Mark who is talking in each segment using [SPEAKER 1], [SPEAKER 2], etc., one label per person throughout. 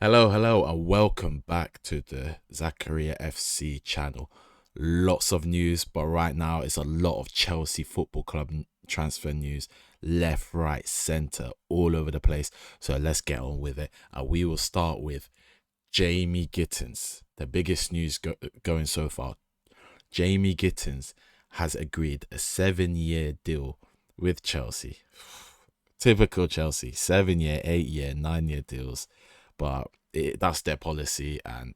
[SPEAKER 1] Hello, and welcome back to the Zachariah FC channel. Lots of news, but right now it's a lot of Chelsea Football Club transfer news, left, right, centre, all over the place. So let's get on with it. And we will start with Jamie Gittins, the biggest news going so far. Jamie Gittins has agreed a 7-year deal with Chelsea. Typical Chelsea, 7-year, 8-year, 9-year deals, but that's their policy. And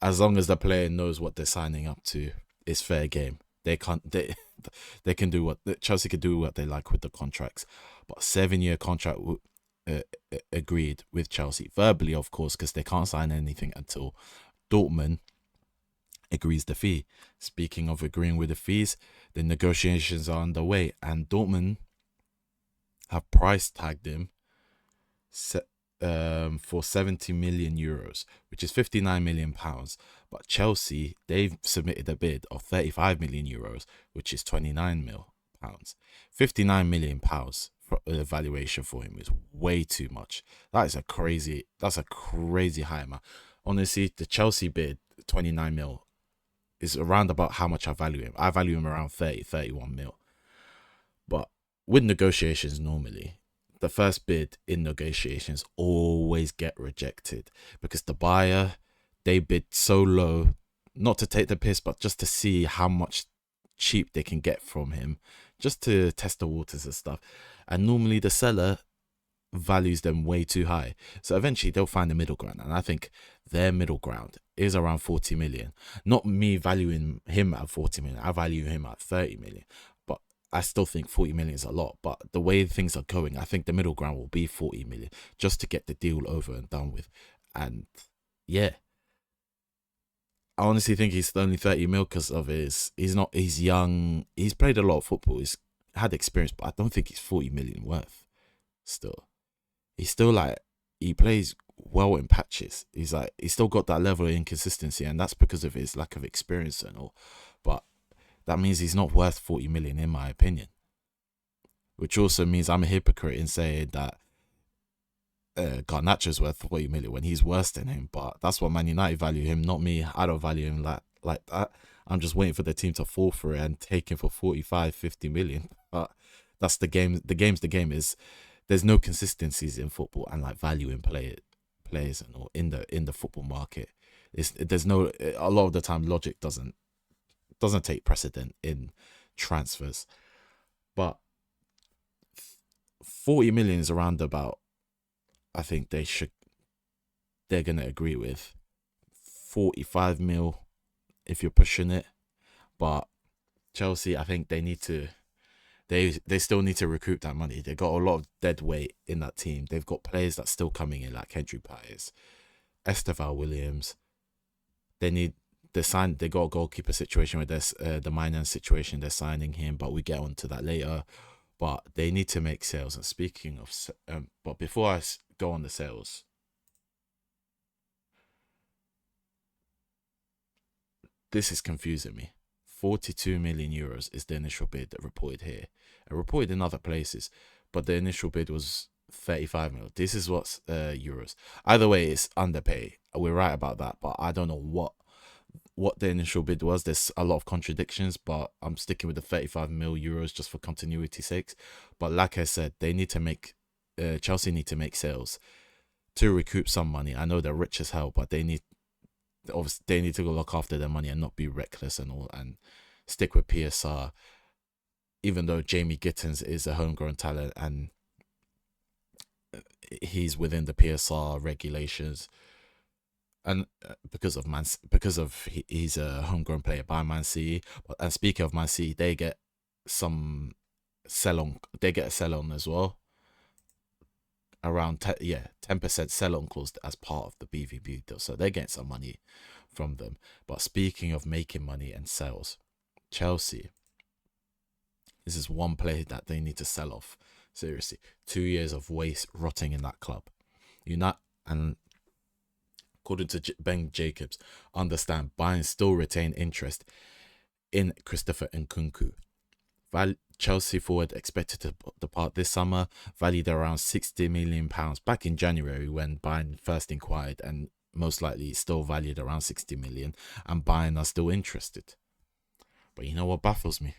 [SPEAKER 1] as long as the player knows what they're signing up to, it's fair game. They can't. They can do what Chelsea can do what they like with the contracts, but 7-year contract uh, agreed with Chelsea verbally, of course, because they can't sign anything until Dortmund agrees the fee. Speaking of agreeing with the fees, the negotiations are underway, and Dortmund have price tagged him for 70 million euros, which is 59 million pounds. But Chelsea, they've submitted a bid of 35 million euros, which is 29 mil pounds. 59 million pounds for the valuation for him is way too much. That's a crazy high amount. Honestly, the Chelsea bid 29 mil is around about how much I value him. I value him around 30, 31 mil. But with negotiations, normally the first bid in negotiations always get rejected because the buyer, they bid so low, not to take the piss, but just to see how much cheap they can get from him, just to test the waters and stuff. And normally the seller values them way too high. So eventually they'll find a middle ground. And I think their middle ground is around 40 million. Not me valuing him at 40 million. I value him at 30 million. But I still think 40 million is a lot. But the way things are going, I think the middle ground will be 40 million just to get the deal over and done with. And yeah, I honestly think he's only 30 mil because of he's young. He's played a lot of football. He's had experience, but I don't think he's 40 million worth still. He's still like, he plays well in patches. He's still got that level of inconsistency, and that's because of his lack of experience and all. But that means he's not worth 40 million in my opinion. Which also means I'm a hypocrite in saying that Garnacho's worth 40 million when he's worse than him. But that's what Man United value him, not me. I don't value him like that. I'm just waiting for the team to fall for it and take him for 45, 50 million. But that's the game. The game is there's no consistencies in football and like value in players and all in the football market. There's no, a lot of the time logic doesn't take precedent in transfers. But 40 million is around about, I think they're gonna agree with 45 mil if you're pushing it. But Chelsea, I think they still need to recoup that money. They got a lot of dead weight in that team. They've got players that's still coming in like Kendry Pires, Estevao Williams. They need They got a goalkeeper situation with this the Mainan situation. They're signing him, but we get onto that later. But they need to make sales. And speaking of, but before I go on the sales, this is confusing me. 42 million euros is the initial bid reported here, and reported in other places, but the initial bid was 35 mil. This is what's euros. Either way, it's underpay. We're right about that, but I don't know what the initial bid was. There's a lot of contradictions, but I'm sticking with the 35 mil euros just for continuity's sakes. But like I said, they need to make Chelsea need to make sales to recoup some money. I know they're rich as hell, but obviously they need to go look after their money and not be reckless and all, and stick with PSR. Even though Jamie Gittins is a homegrown talent and he's within the PSR regulations, and he's a homegrown player by Man City. And speaking of Man City, they get some sell on. They get a sell on as well, around 10% sell on clause as part of the BVB deal. So they're getting some money from them. But speaking of making money and sales, Chelsea, this is one player that they need to sell off. Seriously, 2 years of waste rotting in that club. You not and according to Ben Jacobs, understand Bayern still retain interest in Christopher Nkunku. Chelsea forward expected to depart this summer, valued around £60 million back in January when Bayern first inquired, and most likely still valued around 60 million, and Bayern are still interested. But you know what baffles me?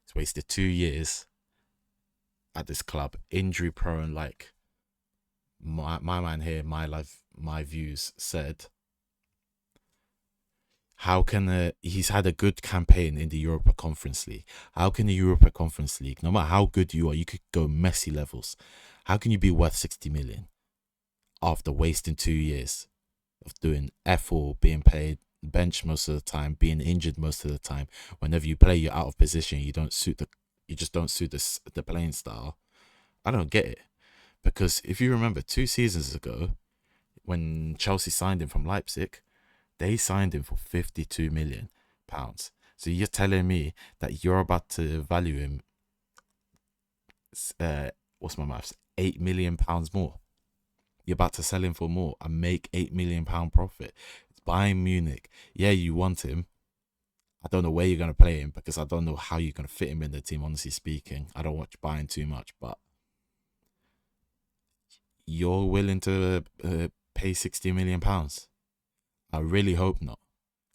[SPEAKER 1] He's wasted 2 years at this club, injury prone. Like my man here, my life, my views said, how can he's had a good campaign in the Europa Conference League? How can the Europa Conference League, no matter how good you are, you could go Messi levels. How can you be worth 60 million after wasting 2 years of doing F4, being played bench most of the time, being injured most of the time? Whenever you play, you're out of position. You just don't suit the playing style. I don't get it, because if you remember 2 seasons ago, when Chelsea signed him from Leipzig, they signed him for £52 million. So you're telling me that you're about to value him, what's my maths, £8 million more? You're about to sell him for more and make £8 million profit. It's Bayern Munich. Yeah, you want him. I don't know where you're going to play him, because I don't know how you're going to fit him in the team, honestly speaking. I don't watch Bayern too much, but you're willing to pay £60 million? I really hope not,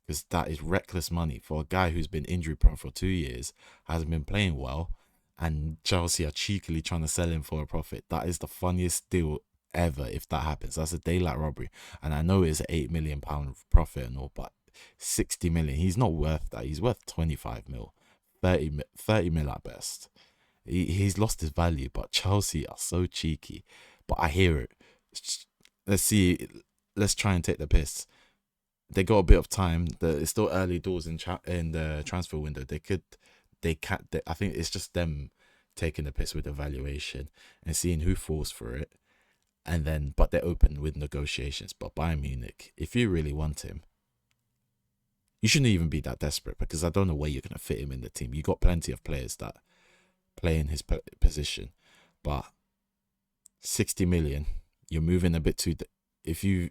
[SPEAKER 1] because that is reckless money for a guy who's been injury prone for 2 years, hasn't been playing well, and Chelsea are cheekily trying to sell him for a profit. That is the funniest deal ever if that happens. That's a daylight robbery. And I know it's an £8 million profit and all, but 60 million, he's not worth that. He's worth 25 mil, 30 mil at best. He's lost his value, but Chelsea are so cheeky. But I hear it. Let's see. Let's try and take the piss. They got a bit of time. It's still early doors in the transfer window. I think it's just them taking the piss with the valuation and seeing who falls for it. And then, but they're open with negotiations. But Bayern Munich, if you really want him, you shouldn't even be that desperate, because I don't know where you're going to fit him in the team. You got plenty of players that play in his position, but 60 million, you're moving a bit too. If you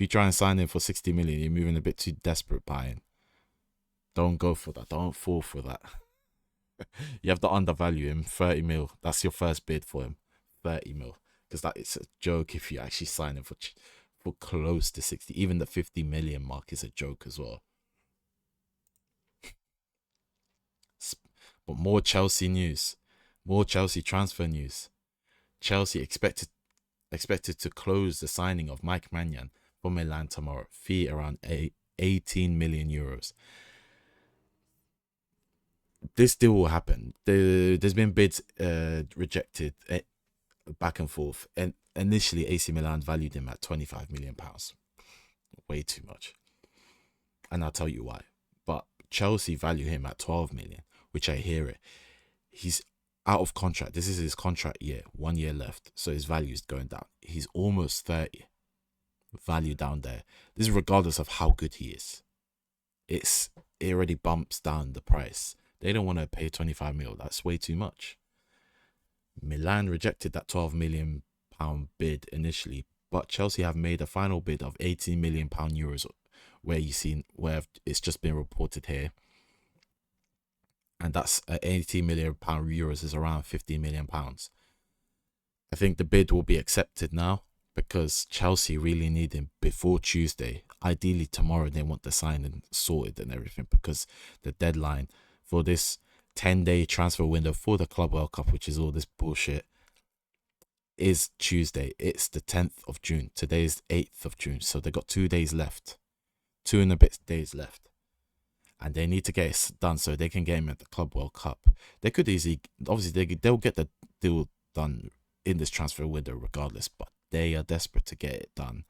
[SPEAKER 1] try and sign him for 60 million, you're moving a bit too desperate. Buying. Don't go for that. Don't fall for that. You have to undervalue him. 30 mil. That's your first bid for him. 30 mil. Because that is a joke if you actually sign him for close to 60. Even the 50 million mark is a joke as well. But more Chelsea news. More Chelsea transfer news. Chelsea expected to close the signing of Mike Maignan for Milan tomorrow. Fee around 18 million euros. This deal will happen. There's been bids rejected back and forth, and initially AC Milan valued him at £25 million. Way too much. And I'll tell you why. But Chelsea value him at 12 million, which I hear it. He's out of contract. This is his contract year, 1 year left, so his value is going down. He's almost 30. Value down there. This is regardless of how good he is. It already bumps down the price. They don't want to pay 25 mil. That's way too much. Milan rejected that 12 million pound bid initially, but Chelsea have made a final bid of 18 million euros, where it's just been reported here. And that's 18 million euros is around 15 million pounds. I think the bid will be accepted now, because Chelsea really need him before Tuesday. Ideally tomorrow they want the signing sorted and everything, because the deadline for this 10-day transfer window for the Club World Cup, which is all this bullshit, is Tuesday. It's the 10th of June. Today's 8th of June. So they got 2 days left. 2 and a bit days left. And they need to get it done so they can get him at the Club World Cup. They could easily, obviously, they'll get the deal done in this transfer window regardless, but they are desperate to get it done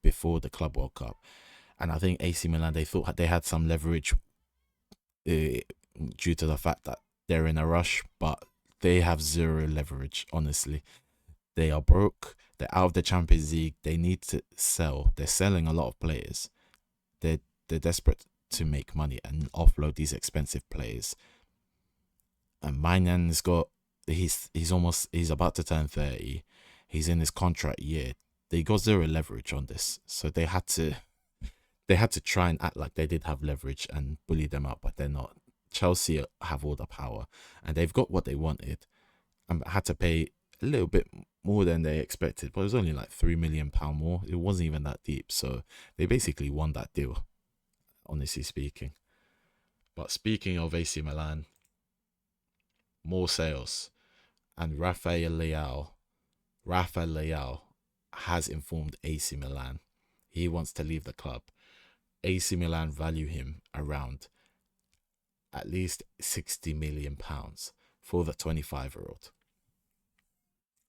[SPEAKER 1] before the Club World Cup. And I think AC Milan, they thought they had some leverage due to the fact that they're in a rush, but they have zero leverage, honestly. They are broke. They're out of the Champions League. They need to sell. They're selling a lot of players. They're desperate to make money and offload these expensive players. And Maignan he's about to turn 30. He's in his contract year. They got zero leverage on this, so they had to try and act like they did have leverage and bully them out, but they're not. Chelsea have all the power, and they've got what they wanted, and had to pay a little bit more than they expected, but it was only like £3 million more. It wasn't even that deep, so they basically won that deal, honestly speaking. But speaking of AC Milan, more sales, and Rafael Leao has informed AC Milan he wants to leave the club. AC Milan value him around at least £60 million for the 25-year-old.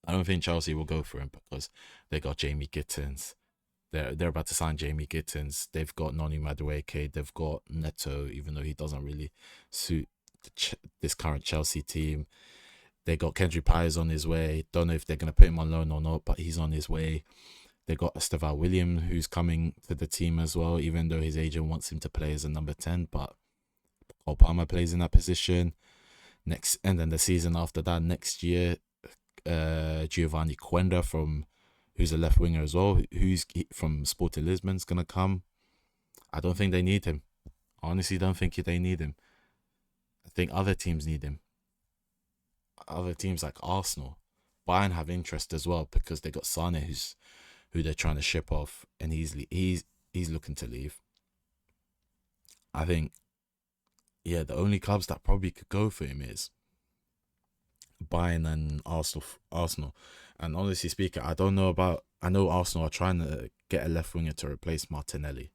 [SPEAKER 1] I don't think Chelsea will go for him because they got Jamie Gittins. They're about to sign Jamie Gittins. They've got Noni Madueke. They've got Neto, even though he doesn't really suit this current Chelsea team. They got Kendrick Pires on his way. Don't know if they're gonna put him on loan or not, but he's on his way. They got Estevao William, who's coming to the team as well, even though his agent wants him to play as a number 10, but Cole Palmer plays in that position. And then the season after that, next year, Giovanni Quenda who's a left winger as well, who's from Sporting Lisbon's gonna come. I don't think they need him. I honestly don't think they need him. I think other teams need him. Other teams like Arsenal, Bayern have interest as well because they got Sane, who they're trying to ship off, and he's looking to leave. I think, yeah, the only clubs that probably could go for him is Bayern and Arsenal. And honestly speaking, I don't know about. I know Arsenal are trying to get a left winger to replace Martinelli,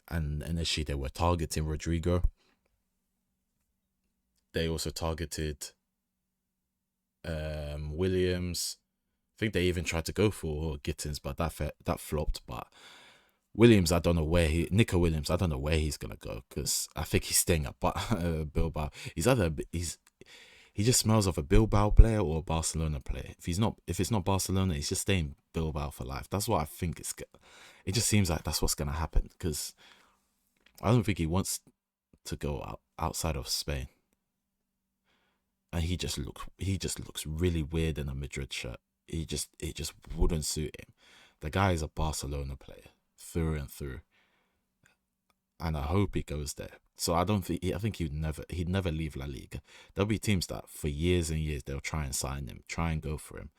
[SPEAKER 1] and initially they were targeting Rodrigo. They also targeted Williams. I think they even tried to go for Gittins, but that flopped. But Williams, I don't know where Nico Williams, I don't know where he's gonna go because I think he's staying at Bilbao. He just smells of a Bilbao player or a Barcelona player. If it's not Barcelona, he's just staying Bilbao for life. That's what I think it just seems like that's what's gonna happen because I don't think he wants to go outside of Spain. And he just looks really weird in a Madrid shirt. It just wouldn't suit him. The guy is a Barcelona player through and through, and I hope he goes there. So I think he'd never leave La Liga. There'll be teams that for years and years they'll try and sign him, try and go for him.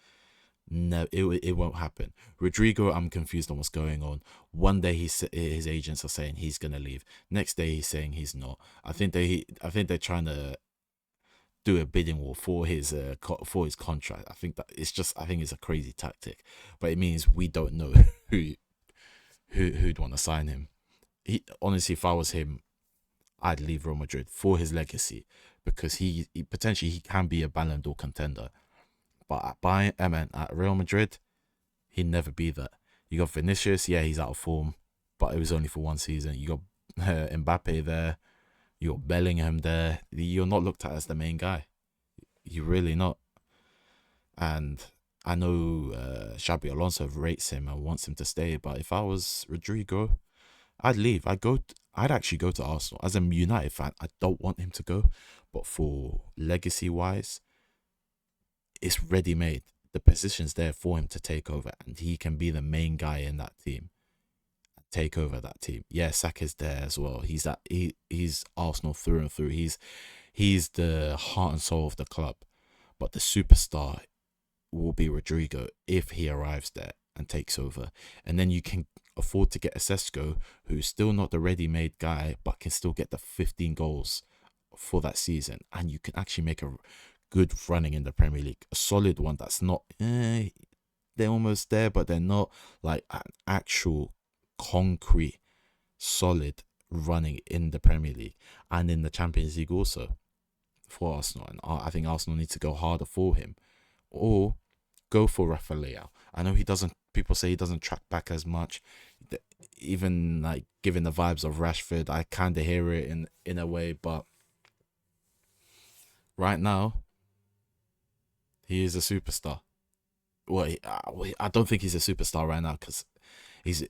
[SPEAKER 1] No, it won't happen. Rodrigo, I'm confused on what's going on. One day his agents are saying he's gonna leave. Next day he's saying he's not. I think they're trying to do a bidding war for his contract. I think it's a crazy tactic, but it means we don't know who'd want to sign him. Honestly, if I was him, I'd leave Real Madrid for his legacy because he potentially he can be a Ballon d'Or contender. But at Real Madrid, he'd never be that. You got Vinicius, yeah, he's out of form, but it was only for one season. You got Mbappe there. You're Bellingham there. You're not looked at as the main guy. You're really not. And I know Xabi Alonso rates him and wants him to stay. But if I was Rodrigo, I'd leave. I'd actually go to Arsenal. As a United fan, I don't want him to go. But for legacy wise, it's ready made. The position's there for him to take over, and he can be the main guy in that team. Take over that team. Yeah, Saka's there as well. He's Arsenal through and through. He's the heart and soul of the club. But the superstar will be Rodrigo if he arrives there and takes over. And then you can afford to get a Sesko, who's still not the ready-made guy, but can still get the 15 goals for that season. And you can actually make a good running in the Premier League. A solid one that's not, they're almost there, but they're not like an actual concrete, solid running in the Premier League and in the Champions League also for Arsenal. And I think Arsenal need to go harder for him or go for Rafael Leao. I know people say he doesn't track back as much, even like giving the vibes of Rashford. I kind of hear it in a way, but right now he is a superstar. Well, I don't think he's a superstar right now because he's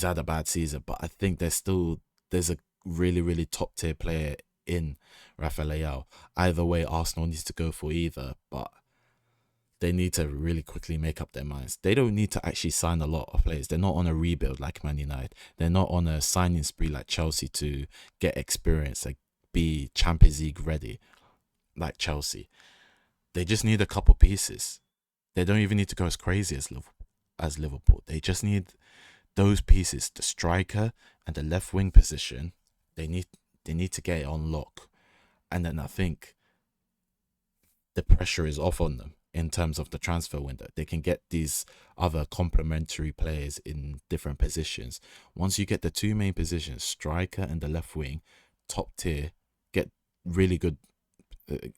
[SPEAKER 1] had a bad season, but I think there's a really, really top tier player in Rafael Leao. Either way, Arsenal needs to go for either, but they need to really quickly make up their minds. They don't need to actually sign a lot of players. They're not on a rebuild like Man United. They're not on a signing spree like Chelsea to get experience, like be Champions League ready like Chelsea. They just need a couple pieces. They don't even need to go as crazy as Liverpool. They just need those pieces, the striker and the left wing position. They need to get it on lock, and then I think the pressure is off on them in terms of the transfer window. They can get these other complementary players in different positions. Once you get the two main positions, striker and the left wing, top tier, get really good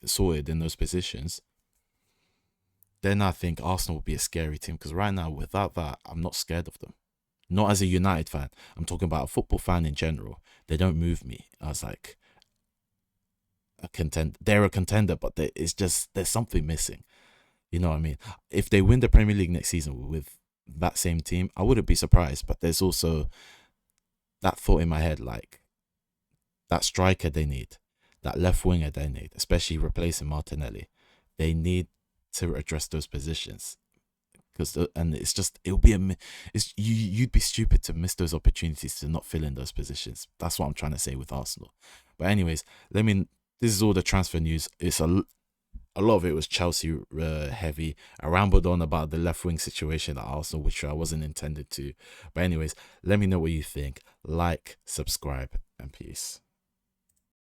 [SPEAKER 1] sorted in those positions, then I think Arsenal will be a scary team, because right now, without that, I'm not scared of them. Not as a United fan. I'm talking about a football fan in general. They don't move me. I was like, a contender. They're a contender, but it's just there's something missing. You know what I mean? If they win the Premier League next season with that same team, I wouldn't be surprised. But there's also that thought in my head, like that striker they need, that left winger they need, especially replacing Martinelli. They need to address those positions, because and it's just it'll be it's you'd be stupid to miss those opportunities to not fill in those positions. That's what I'm trying to say with Arsenal. But anyways, this is all the transfer news. It's a lot of it was Chelsea heavy. I rambled on about the left wing situation at Arsenal, which I wasn't intended to. But anyways, let me know what you think. Like, subscribe, and peace.